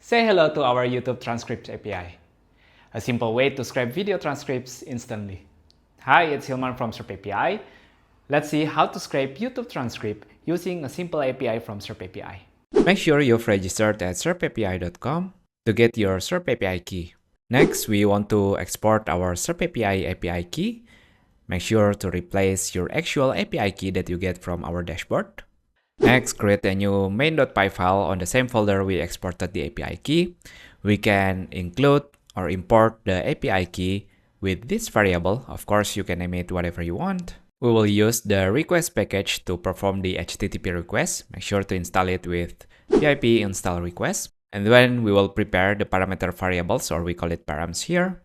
Say hello to our YouTube Transcript API, a simple way to scrape video transcripts instantly. Hi, it's Hilman from SerpApi. Let's see how to scrape YouTube transcript using a simple API from SerpApi. Make sure you've registered at serpapi.com to get your SerpApi key. Next, we want to export our SerpApi API key. Make sure to replace your actual API key that you get from our dashboard. Next, create a new main.py file on the same folder we exported the API key. We can include or import the API key with this variable. Of course, you can name it whatever you want. We will use the request package to perform the HTTP request. Make sure to install it with pip install request. And then we will prepare the parameter variables, or we call it params here.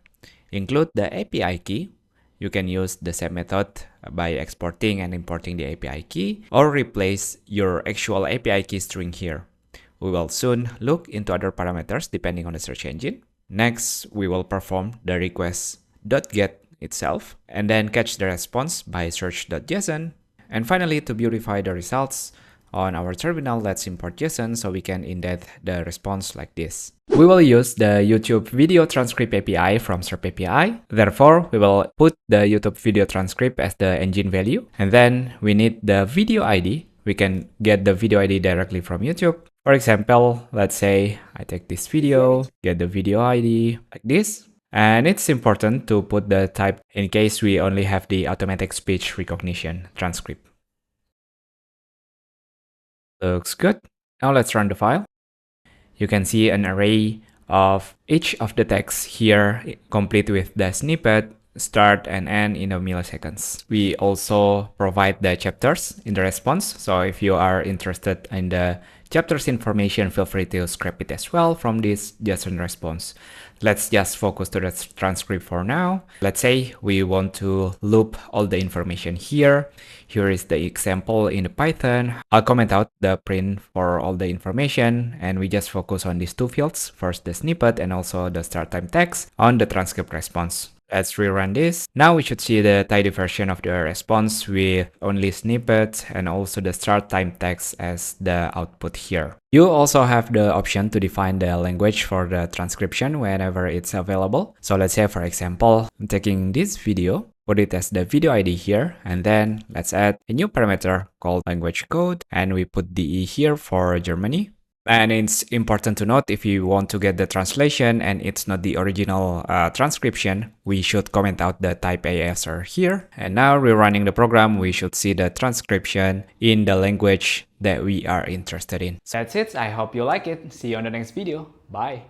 Include the API key. You can use the same method by exporting and importing the API key, or replace your actual API key string here. We will soon look into other parameters depending on the search engine. Next, we will perform the request.get itself, and then catch the response by search.json. And finally, to beautify the results on our terminal, let's import JSON so we can indent the response like this. We will use the YouTube video transcript API from SerpApi. Therefore, we will put the YouTube video transcript as the engine value. And then we need the video ID. We can get the video ID directly from YouTube. For example, let's say I take this video, get the video ID like this. And it's important to put the type in case we only have the automatic speech recognition transcript. Looks good. Now let's run the file. You can see an array of each of the texts here, complete with the snippet, start and end in milliseconds. We also provide the chapters in the response. So if you are interested in the chapters information, feel free to scrape it as well from this JSON response. Let's just focus to the transcript for now. Let's say we want to loop all the information here. Here is the example in the Python. I'll comment out the print for all the information, and we just focus on these two fields. First, the snippet and also the start time text on the transcript response. Let's rerun this. Now we should see the tidy version of the response with only snippets and also the start time text as the output here. You also have the option to define the language for the transcription whenever it's available. So let's say, for example, I'm taking this video, put it as the video ID here, and then let's add a new parameter called language code, and we put DE here for Germany. And it's important to note, if you want to get the translation and it's not the original transcription, we should comment out the type ASR here. And now rerunning the program, we should see the transcription in the language that we are interested in. That's it. I hope you like it. See you on the next video. Bye.